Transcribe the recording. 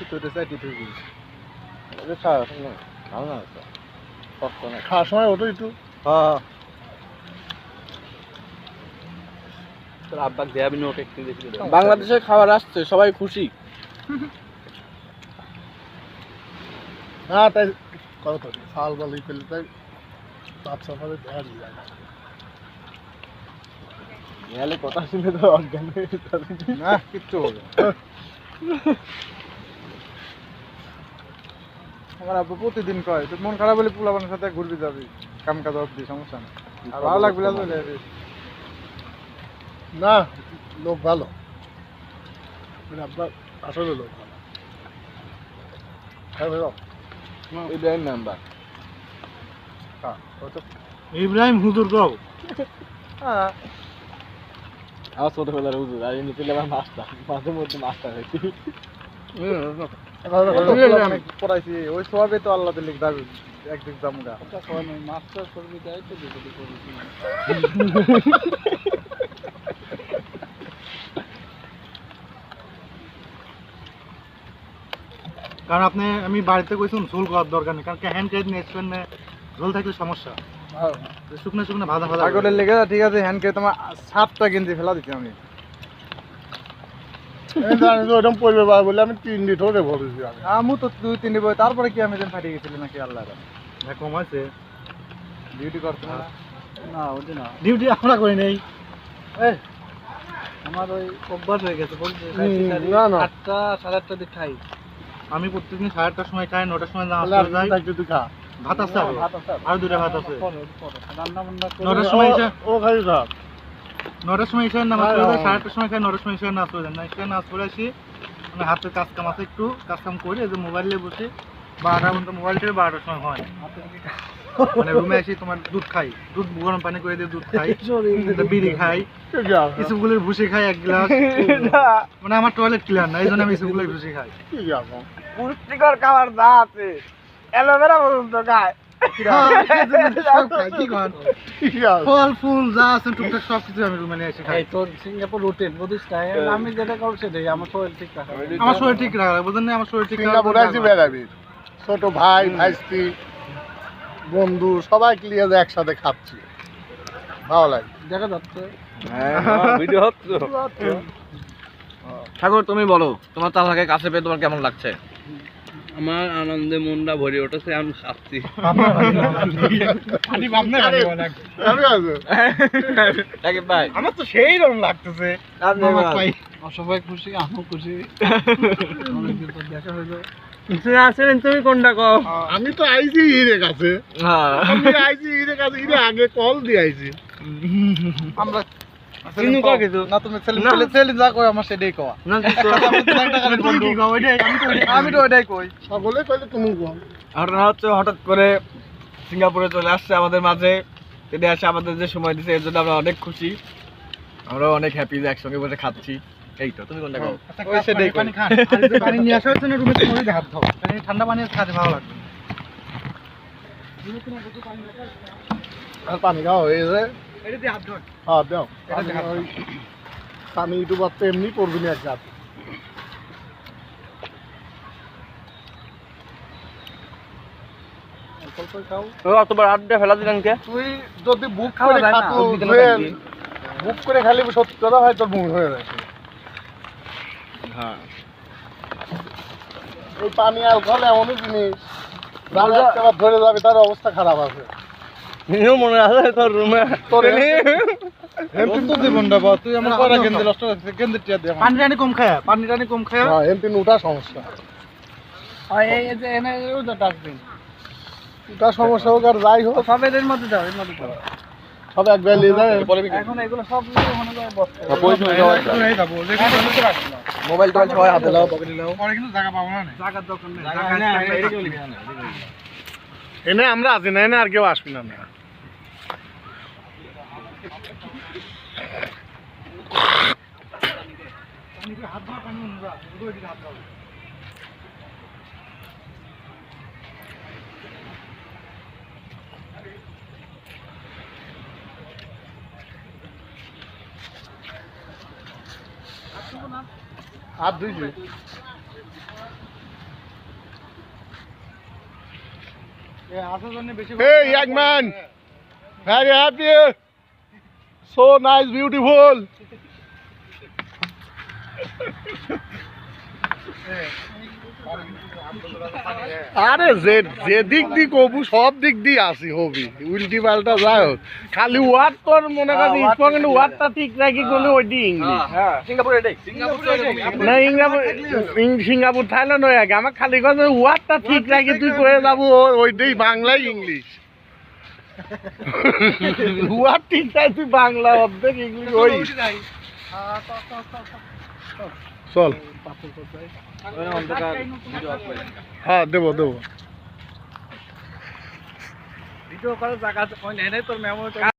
তোরে চাইতে তুই খাওয়ার সময় ওটো একটু হ্যাঁ তোর আব্বাক দেয়াবি নোট একটু দেখি বাংলাদেশে খাবার আসছে সবাই খুশি। হ্যাঁ তাই কত ফাল বলি পেলে তাই বাচ্চা ভাবে দেখা যায় গেলে কথা শুনে তো অজ্ঞান হয়ে যাবে না কিচ্ছু হবে আমার আব্বু প্রতিদিন কয় তুই মন খারাপ হলে পোলাপানের সাথে ঘুরবি যাবি কাম কাজ অব্দি সমস্যা না আর ভালো লাগবে না চলে যাবি না লোক ভালো আপনার আসলে লোক ভালো হ্যাঁ ভাই ইব্রাহিম মেম্বার হ্যাঁ ইব্রাহিম হুজুর গাও হ্যাঁ আমার ছোটবেলার হুজুর আর এমনি ছিল আমার মাস্টার, মাঝে মধ্যে মাস্টার হয়েছি। পড়াইছি ওই সবে তো আল্লাহ দিলে যাবে একদিক জামগা মাস্টার করবি তাই তো বিপদে পড়েছি কারণ আপনি আমি বাড়িতে কইছিলাম ঝোল করার দরকার নেই কারণ হ্যান্ড ক্রেড নেক্সট ঝোল থাকলে সমস্যা শুকনো শুকনো ভাজা ভাজা আগলের লেগে ঠিক আছে হ্যান্ডকে তোমার 7টা গেঞ্জি ফেলা দিচ্ছি আমি ওরকম পড়বে বলে আমি 3 দিন ধরে বলেছি আমু তো 2-3 বই তারপরে কি আমি যেন ফাটিয়ে গেছিলি নাকি আল্লাহ কম আছে ডিউটি করতে না না ওটা না ডিউটি আমরা করি নেই আমার ওই অভ্যাস হয়ে গেছে বলছি না, না। 8টা 8:30 দিকে খাই আমি প্রত্যেকদিন 8:30টার সময় খাই 9টার সময় নাস্তা যাই তুই খা ভাত আছে আর 2টা ভাত আছে রান্না বান্না 9টার সময় এসে ও খাই খা 9টার সময় এসে নামাজ পড়ে যায় 8:30টার সময় খাই 9টার সময় এসে নামাজ পড়ে যায় না এসে নামাজ পড়ে আসি আমি হাতে কাজ কাম আছে একটু কাজ কাম করি এই যে মোবাইলে বসে 12টা পর্যন্ত মোবাইল টেপে 12টার সময় হয় মানে রুমে এসে তোমার দুধ খাই দুধ গরম পানি করে দিয়ে দুধ খাই বিড়ি খাই ইসুগুলোর ভুসি খাই 1 গ্লাস মানে আমার টয়লেট ক্লিয়ার না এই জন্য আমি ইসুগুলোর ভুসি খাই পুষ্টিকর খাবার যা আছে অ্যালোভেরা পর্যন্ত খায়। ফল ফুল যা আছে টুকটাক সব কিছু আমি রুমে নিয়ে এসে খাই এই তোর সিঙ্গাপুর রুটিন বুঝিস না আমি যেটা করব সেটাই আমার শরীর ঠিক রাখা আমার শরীর ঠিক রাখা বুঝলেন না আমার শরীর ঠিক ছোট ভাই ভাইস্তি বন্ধু সবাই ক্লিয়ার একসাথে খাচ্ছি ভালো লাগে দেখা যাচ্ছে ভিডিও হচ্ছে। ঠাকুর তুমি বলো তোমার চাচাকে কাছে পেয়ে তোমার কেমন লাগছে? আমার আনন্দে মনটা ভরে উঠেছে আমি খাচ্ছি ভাই আমার তো সেই রকম লাগতেছে সবাই খুশি আমিও খুশি অনেকদিন পর দেখা হলো আসেন তুমি কোনটা কও? আমি তো আইছি হিরে কাছে আমি আইছি হিরে কাছে হিরে আগে কল দিয়ে আইছি আমরা কিন্তু কয় কিছু না তুমি ছেলে যা কই আমার সেটাই কওয়া না তুমি কি কও ওইটাই আমি তো ওইটাই কই সকলে কইলে তুমি কও ঘটনা হচ্ছে হঠাৎ করে সিঙ্গাপুরে চলে আসছে আমাদের মাঝে তিনি আসে আমাদের যে সময় দিচ্ছে এর জন্য আমরা অনেক খুশি আমরা অনেক হ্যাপি যে একসঙ্গে বসে খাচ্ছি এই তো তুমি কোনটা কও? ওই সেটাই কই পানি খান আর যদি পানি নিয়ে আসা হচ্ছে না রুমে তুমি ওই হাত দাও পানি ঠান্ডা পানি খেতে ভালো লাগবে আর পানি খাও এই যে এটা দিয়ে হাত ধর হ্যাঁ দাও পানি একটু বাচ্চা এমনি পড়বি না এক হাত অতবার আড্ডা ফেলা দিলেন কে? তুই যদি বুক করে খাতো বুক করে খালি সত্যি কথা হয় তোর মুখ হয়ে যাচ্ছে হ্যাঁ এই পানি অ্যালকোহল এমনই জিনিস যারা একবার ধরে যাবে তার অবস্থা খারাপ আছে নিও মনে আছে তোর রুমে তোর এমন তো জীবনটা বা তুই আমার কয়টা গেঞ্জি নষ্ট করছিস গেঞ্জি টিয়া দে পানি টানি কম খায় পানি টানি কম খায় হ্যাঁ এমপিন ওটা সমস্যা এই যে এনে ওটা ডাস্টবিন ওটা সমস্যা হোক আর যাই হোক সব এর মধ্যে দাও এর মধ্যে দাও সব এক বেলা নিয়ে যায় এখন এগুলো সব নিয়ে মনে করে বসতে মোবাইল টোবাইল সবাই হাতে নাও পকেটে নাও পরে কিন্তু জায়গা পাবো না জায়গার দরকার নেই এনে আমরা আছি না এনে আর কেউ আসবি না হাত ধুইছি আসার জন্য বেশি Hey, young man. Very happy. So nice, beautiful. আরে যে যে দিক দি কবু সব দিক দিয়ে আসি হবি উল্টি পাল্টা যায় হোক। খালি ওয়ার্ড তোর মনে করি স্পোকেন ওয়ার্ডটা ঠিক রাখি কোন ওইটি ইংলিশ হ্যাঁ সিঙ্গাপুরে এটাই না সিঙ্গাপুর থাইল্যান্ড হয়ে আগে আমার খালি কথা ওয়ার্ডটা ঠিক রাখি তুই করে যাবো ওইটাই বাংলায় ইংলিশ ওয়ার্ড ঠিক চাই তুই বাংলা অর্ধেক ইংলিশ ওই চল হ্যাঁ দেবো দেবো ভিডিও করার জায়গা আছে, ওই নেই তোর মেমো